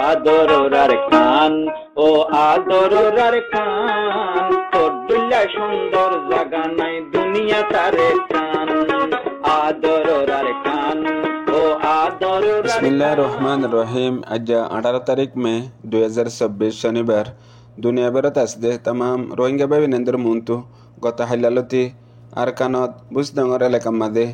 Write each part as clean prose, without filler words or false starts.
আদরার খান ও আদরার খান তোর দুল্লা সুন্দর জাগা নাই দুনিয়া তারে খান আদরার খান ও আদরার বিসমিল্লাহির রহমানির রহিম। আজ 18 তারিখ মে 2026 শনিবার দুনিয়া বেরত আসদে তাম রোহিঙ্গা বাবিনেন্দ্র মুন্তু গত হাইলালতি আরকানত বুসডঙ্গর এলাকা মাদে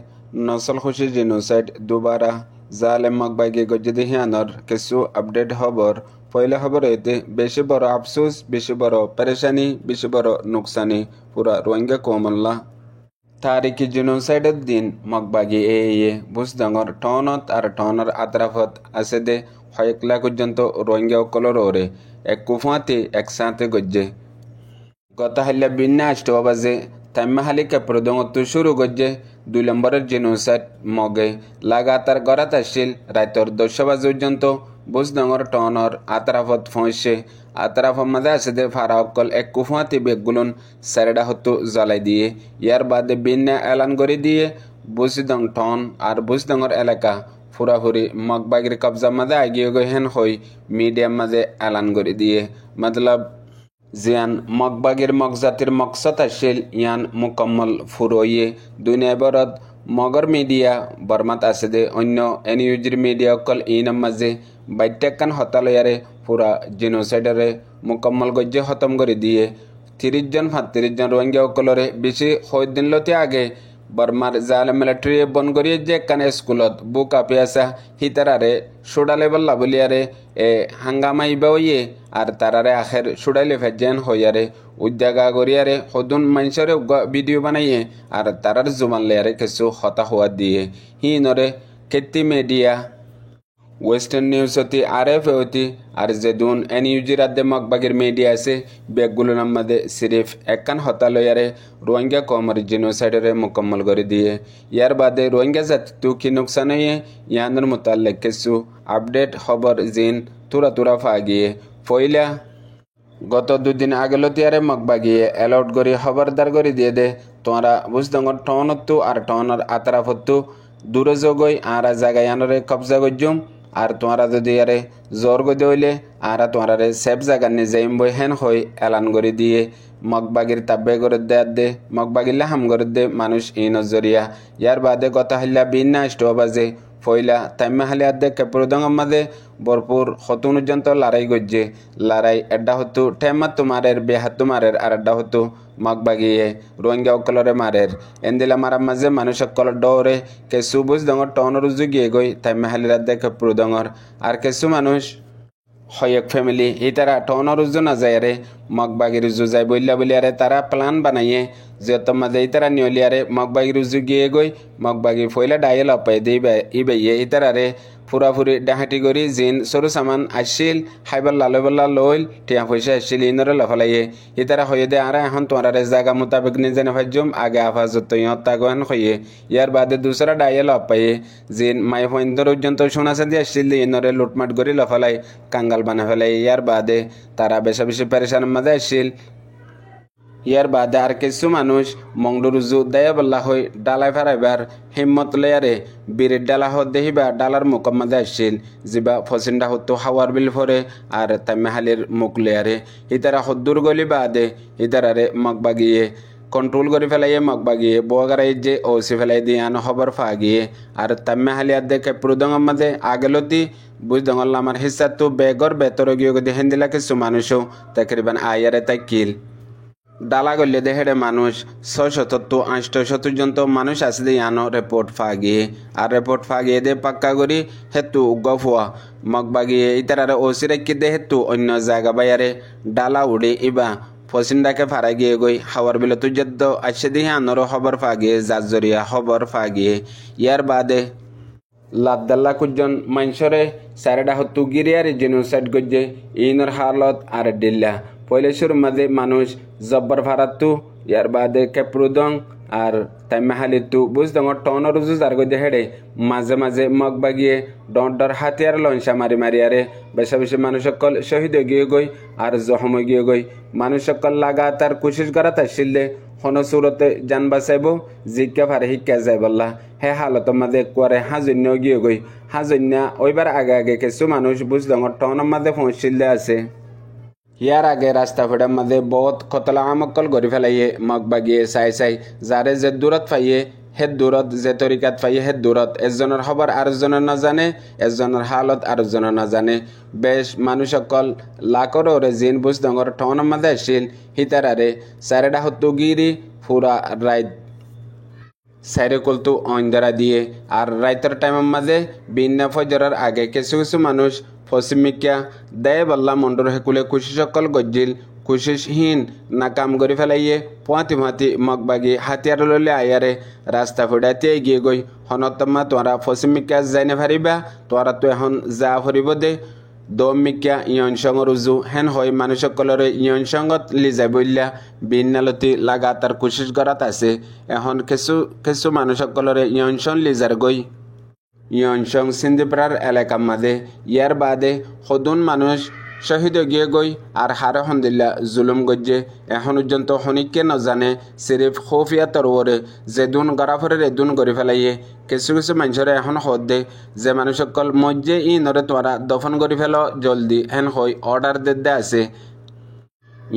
নসল খুশি জিনোসাইড দুবারা জালেম মকবাইগে গজ্জেদি হিয়ানর কিছু আপডেট খবর। পয়লা খবর হইতে বেশি বড় আফসোস, বেশি বড় পেরেশানি, বেশি বড় নুকসানি পুরা রোহিঙ্গা কৌমল্লা তারিখি জিনোসাইডের দিন মকবাগি এ বুসডঙ্গর টনত আর টনর আতরাফত আছে দে কয়েক লাখ পর্যন্ত রোহিঙ্গা অকলর ওরে এক কুফাতে একসাথে গজ্জে গত হাল্লা বিন্যা 8 বাজে তাইমাহালি কেপ্রদঙ্গত শুরু গজ্জে 2 নম্বরের জিনোসাইড মগে লাগাতার গড়াত আসছিল রাতর 10 বাজে পর্যন্ত বুসডঙ্গর টনর আতরাফত পৌঁছে আতরাফর মাঝে আছে দে ফারা অকল এক কুফাতে বেগুলন সারেডা হতো জ্বালাই দিয়ে ইয়ার বাদে বিন্যা এলান করে দিয়ে বুসডং টন আর বুসডঙ্গর এলাকা ফুরাফুরি মগবাগির কবজা মাঝে আগিয়ে গই হেন হই মিডিয়াম মাঝে এলান করে দিয়ে মতলব জিয়ান মগবাগির মগজাতির মকসদ আসিল ইয়ান মুকম্মল ফুরোয়ে দুনিয়া বরত মগর মিডিয়া বর্মাত আছে দে অন্য এনইউজির মিডিয়া অকল ইনাম মাঝে বাইটাকান হতালয়ারে পুরা জিনোসাইডারে মুকম্মল গজ্জে খতম করে দিয়ে 30 জন 35 জন রোহিঙ্গা অকলরে বেশি দিন লতে আগে বর্মার জাল মিলিটারি বন করিয়ে যে কান স্কুলত বুক আপে আসা হিতারারে সুডালে বল্লা বলিয়ারে এ হাঙ্গামাই বইয়ে আর তারারে আখের সুডাইলে ফেজেন হইয়ারে উদ্যাগা করিয়ারে হদুন মানুষরে ভিডিও বানাইয়ে আর তারার জুমান লেয়ারে কিছু হতা হওয়া দিয়ে হিনরে কেতি মিডিয়া ওয়েস্টার্ন নিউজ হতি আরএফ হতি আর যেদুন এনইউজি রাজ্যে মগবাগির মিডিয়া আছে বেগগুলোর মধ্যে সিরিফ একান হতালয়ারে রোহিঙ্গা কমর জিনোসাইডরে মুকম্মল করে দিয়ে ইয়ার বাদে রোহিঙ্গা জাতি কি নুকসান হয়ে ইয়ানোর মোতালেক কিছু আপডেট খবর জিন তুরা তুরা ফাগিয়ে পয়লা গত 2 দিন আগলতিয়ারে মগবাগিয়ে অ্যালাউট করে খবরদার করে দিয়ে দে তোমরা বুঝদঙ্গর টনত্তু আর টনর আতরাফত্তু দূরে যোগই আর জায়গায় আনরে কবজা গজ্জুম আর তোমরা যদি আরে জোর গদে হইলে আর তোমরা সেফ জায়গা নিয়ে যাইম বই হেন হই এলান করে দিয়ে মগবাগির তাব্বে করে দে মগবাগিল্লা হাম করে দে মানুষ ই নজরিয়া ইয়ার বাদে কথা হইলা বিন্যা 8 বাজে পয়লা তাইমাহালি আদে কেপ্রদঙ্গর মাঝে ভরপুর হতুন পর্যন্ত লড়াই গজ্জে লড়াই এড্ডা হতো টেমাত তোমারের বেহাত তোমারের আর এড্ডা হতো মগবাগিয়ে রোহিঙ্গা অকলরে মারের এন্দিলা মারার মাঝে মানুষ অকল ডরে কেসু বুঝদঙ্গর টনর উজু গিয়ে গই তাইমাহালি আদে কেপ্রদঙ্গর আর কিছু মানুষ হয়ক ফ্যামিলি এই তারা টনর উজু না যায় রে মগবাগির উজু যায় বলিয়ারে তারা প্ল্যান বানাইয়ে যত মাঝে এই তারা নিয়লিয়ারে মগবাগির উজু গিয়ে গই মগবাগি ফইলা ডাইল অপাই দিবে ইবেয়ে এই তারা রে ফুরাফুরি ডাহাটি করি জিন সরু সামান আসছিল হাইবার লালবল্লা লইল টিয়া পয়সা আসছিল ইনরে লফলাইয়ে এই তারা হয়ে দে আর এখন তোমার জায়গা মোতাবেক নিজে নেফাজুম আগে আফাজত তাগন হয়ে ইয়ার বাদে দুসরা ডাইল অপাইয়ে জিন মাই পয়েন্টর পর্যন্ত শোনাছে দিয়ে আসছিল ইনরে লুটমাট করি লফলাই কাঙ্গাল বানা ফেলাই ইয়ার বাদে তারা বেশা বেশি পেরেশানের মাঝে আসছিল ইয়ার বাদে আর কিছু মানুষ মংডুরুজু দেয়া বল্লা হই ডালাই ফেরাইবার হিম্মত লয়ারে বিরির ডালা হত দেহিবা ডালার মুখ মাঝে আসছিল যিবা ফসিন্ডা হতো হাওয়ার বিল ফরে আর তাইমাহালির মুখ লয়ারে ইতারা হদ্দুর গলি বাদে ইতারারে মগবাগিয়ে কন্ট্রোল করে ফেলাইয়ে মগবাগিয়ে বোগারাই যে ওসি ফেলাই দিয়ে আনো খবর ফাগিয়ে আর তাইমাহালি আদে কেপ্রদঙ্গর মাঝে আগেলতি বুঝদঙ্গল আমার হিসাব তো বেগর বেতর গিয়ে গদি হেন্দিলা কিছু মানুষও তাকরিবান আয়ারে তাই কিল ডালা গলে দেহেরে মানুষ 670-800 পর্যন্ত মানুষ আসলে ইয়ানো রিপোর্ট ফাগিয়ে আর রিপোর্ট ফাগিয়ে দে পাক্কা করি হেতু গফুয়া মগবাগিয়ে ইতারারে ওসি রেখে দে হেতু অন্য জায়গা বাইরে ডালা উড়ে ইবা ফসিন্ডাকে ফারা গিয়ে গই হাওয়ার বিলে তুজেদ্দ আসে দিয়ে আনোর খবর ফাগিয়ে জাজরিয়া খবর ফাগিয়ে ইয়ার বাদে লাদ্দাল্লা কুজন মানুষরে সারেডা হতু গিরিয়ারে জিনোসাইড গজ্জে ইনর হালত আর ডিল্লা পয়লেশ্বর মাঝে মানুষ জব্বর ভারাতু ইয়ার বাদে কেপ্রুদং আর তাইমাহালিতু বুঝদঙ্গর টনর উজু যার গজ্জে হেডে মাঝে মাঝে মগবাগিয়ে ডর হাতিয়ার লঞ্চা মারি মারিয়ারে বেশা বেশি মানুষ সকল শহীদ গিয়ে গই আর জখম গিয়ে গই মানুষ সকল লাগাতার কোশিশ করা তাইছিলে হন সুরতে জান বাঁচাইব জিজ্ঞা ফারে শিক্ষা যায় বললা হে হালতের মাঝে করে হাজন্য গিয়ে গই হাজন্যা ওইবার আগে আগে কিছু মানুষ বুঝদঙর টনের মাঝে পৌঁছিলে আছে ইয়ার আগে রাস্তা ফেডার মাঝে বহুত কতলা আমকল গড়ি ফেলাইয়ে মগ বাগিয়ে চাই চাই যারে যে দূরত পাইয়ে হে দূরত যে তরিকাত পাইয়ে হে দূরত এজনের খবর আরেকজনের নাজানে এজনের হালত আরেকজনের নাজানে বেশ মানুষ সকল লাখর ওরে জিন বুঝ ডঙর টনের মাঝে আসিল হিতারারে চারেডা হত্তু গিরি পুরা রাইত সাইরে কলতু অইন্দরা দিয়ে আর রাইতের টাইমের মাঝে বিন্না ফজরের আগে কিছু কিছু মানুষ পশ্চিমিকা দেয় বল্লা মন্ডর হেকুলে কুশি সকল গজ্জিল কুশিসহীন নাকাম করে ফেলাইয়ে পোয়াতি মাতি মগবাগি হাতিয়ার ললে আয়ারে রাস্তা ফুটাইতে এগিয়ে গই হনতম্মা তোরা পশ্চিমিকা যাই না পারিবা তোরা তো এখন যা ফুরিব দে দমিকা ইয়নসং রুজু হেন হয় মানুষ সকলরে ইয়নসংত লিজাই বললা বিন্নালতি লাগাতার কোশিশ করাত আছে এখন কিছু মানুষ সকলরে ইয়নসং লিজার গই ইয়নসং সিন্দিপাড়ার এলাকার মাঝে ইয়ার বাদে সদুন মানুষ শহীদ গিয়ে গই আর হারে হন্দিল্লা জুলুম গজ্জে এখন পর্যন্ত হনিকে নজানে সিরিফ খৌফিয়া তরওরে যে দুন গড়াফরের দুন গড়ি ফেলাইয়ে কিছু কিছু মানুষের এখন হদ দে যে মানুষ সকল মজ্জে ই নরে তোরা দফন গড়ি ফেল জলদি হেন হই অর্ডার দে আছে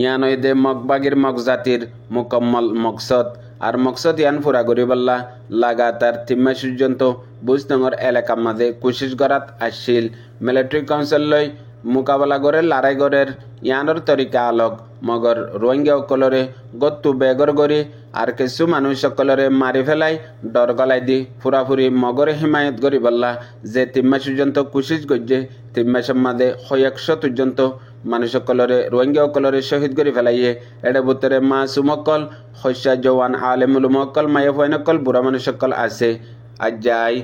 ইয়ান ওই দে মগবাগির মগজাতির মুকম্মল মকসদ আর মকসদ ইয়ান ফুরা গড়ি বললা লাগাতার 3 মাস পর্যন্ত বুঝডঙর এলাকার মাঝে কোশিশ করাত আসছিল মিলিটারি কাউন্সিল লই মোকাবেলা করে লড়াই গড়ের ইয়ানোর তরিকা আলোক মগর রোহিঙ্গা সকলরে গত্তু বেগর গড়ি আর কিছু মানুষ সকলরে মারি ফেলাই ডর গলাই দি ফুরাফুরি মগরে হিমায়ত গড়ি বললা যে 3 মাস পর্যন্ত কোশিশ গজ্জে 3 মাসের মাঝে 100 পর্যন্ত মানুষ সকলরে রোহিঙ্গা সকলরে শহীদ করে ফেলাইয়ে এডে ভিতরে মা সুমকল শস্যা জওয়ান আলেমুল মকল মায়ে ফয়নকল বুড়া মানুষ সকল আছে আজ যাই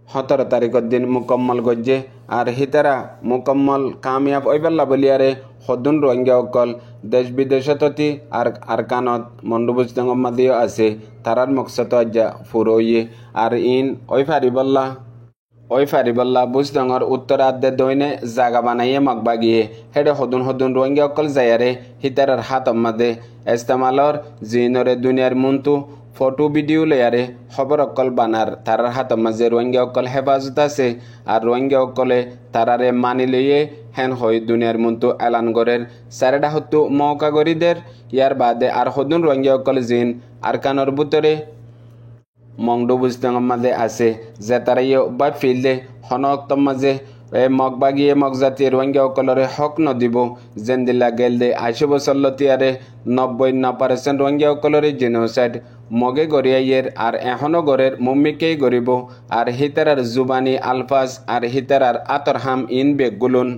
17 তারিখের দিন মুকম্মল গজ্জে আর হিতারা মুকম্মল কামিয়াব ওইবেলা বলিয়ারে সদুন রোহিঙ্গা সকল দেশ বিদেশততি আর কানত মন্ডবুজ মাদিও আছে তারার মকসদ আজ্জা ফুরইয়ে আর ইন ওই ফারিবল্লা বুঝডঙর উত্তরার্ধে দৈনে জাগা বানাইয়ে মগবাগিয়ে হেডে সদুন রোহিঙ্গা সকল যায়ারে হিতারার হাত মাদে ইস্তেমালর জিনরে দুনিয়ার মুন্তু ফটো ভিডিও লেয়ারে খবর অকল বানার তারার হাত মাঝে রোহিঙ্গা অকল হেফাজত আছে আর রোহিঙ্গা অকলে তারারে মানি লইয়ে হেন হই দুনিয়ার মন্তু এলান গরের সারেডা হত্তু মৌকা গরিদের ইয়ার বাদে আর সদুন রোহিঙ্গা অকল জিন আর কানর ভিতরে মংডু বুঝডঙর মাঝে আছে যে তারা ইয়ে বা ফিল্ডে হনক্ত মাঝে মগবাগিয়ে মগজাতি রোহিঙ্গা সকলরে হক নদিব যেন দিলা গেল দে 80 বছর লতিয়ারে 99% রোহিঙ্গা সকলরে জেনোসাইড মগে গড়িয়াইয়ের আর এখনো গড়ের মুম্মিকেই গড়িব আর হিতারার জুবানি আলফাজ আর হিতারার আতরহাম ইন বেগুলুন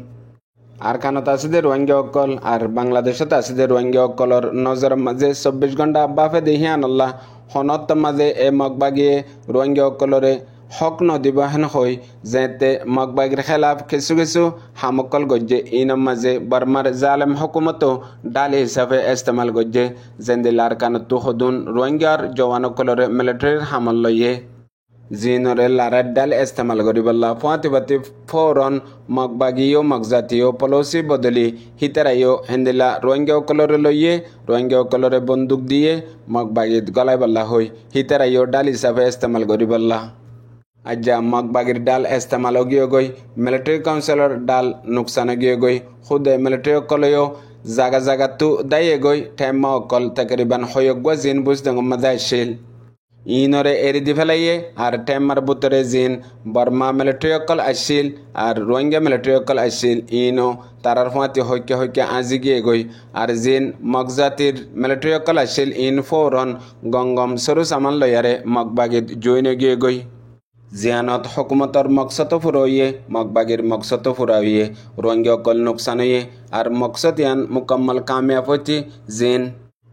আর কানত আছে যে রোহিঙ্গা সকল আর বাংলাদেশত আছে যে রোহিঙ্গা সকলর নজর মাঝে 24 ঘন্টা বাফে দেহিয়ান আল্লাহ হনত মাঝে মগবাগিয়ে রোহিঙ্গা সকলরে হক নদিব হেন হই যেতে মগবাগির খেলাফ কিছু কিছু হামকল গজ্জে ইনম মাঝে বর্মার জালেম হুকুমতো ডাল হিসাবে ইস্তেমাল গজ্জে জেন্দিলার কানতু হদুন রোহিঙ্গার জওয়ানকলরে মিলিটারির হামল লইয়ে জিনরে লারার ডাল ইস্তেমাল করিবল্লা ফাতিবাতি ফৌরন মগবাগিও মগজাতিও পলসি বদলি হিতারাইও হেন্দিলা রোহিঙ্গা সকলরে লইয়ে রোহিঙ্গা সকলরে বন্দুক দিয়ে মগবাগিত গলাই বল্লা হই হিতারাইও ডাল হিসাবে ইস্তেমাল করিবল্লা আজ্জা মগবাগির ডাল ইস্তেমাল গিয়ে গই মিলিটারি কাউন্সিলর ডাল নুকসান গিয়ে গই খুদে মিলিটারি সকলেও জাগা তু দাইয়ে গই ঠেম্মা অকল তাকরিবান হয়গ্বা জিন বুঝদঙ মাদা আসিল ইনরে এরি দি ফেলাইয়ে আর ঠেম্মার বুতরে জিন বর্মা মিলিটারি সকল আসিল আর রোহিঙ্গা মিলিটারি সকল আসিল ইনো তারার ফাঁতি হইকে আজি গিয়ে গই আর জিন মগজাতির মিলিটারি সকল আসিল ইন ফৌরন গঙ্গম সরু সামান লয়ারে মগবাগিত জইন গিয়ে গই জিয়ানত হকুমতর মকসদ ফুরাইয়ে মগবাগির মকসদ ফুরাইয়ে রোহিঙ্গা সকল নুকসান হইয়ে আর মকসদ ইয়ান মুকম্মল কামিয়াব হইতে জিন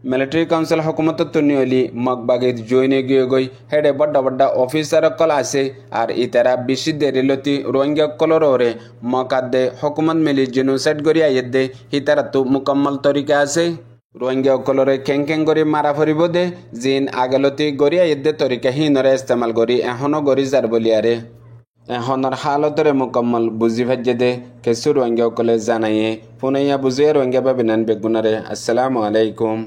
মিলিটারি কাউন্সিল হকুমত তুনিয়লি মগবাগিত জইনে গিয়ে গই হেডে বড় অফিসার সকল আছে আর ইতারা বেশি দেরি লতি রোহিঙ্গা সকলর ওরে মকাদ্দে হকুমত মিলি জেনোসাইড করি আইয়ে হিতারা তো মুকম্মল তরিকা আছে রোহিঙ্গা সকলরে কেং করে মারা ফরিব দে জিন আগলতি গড়িয়া ইদ্দে তরিকা হিনরে ইস্তেমাল করি এখনো গড়ি যার বলিয়ারে এখনের হালতরে মুকম্মল বুঝি ভাজ্যে দে কিছু রোহিঙ্গা সকলে জানাইয়ে পুনাইয়া বুঝিয়ে রোহিঙ্গা ভাবিনান বেগুনারে। আসসালামু আলাইকুম।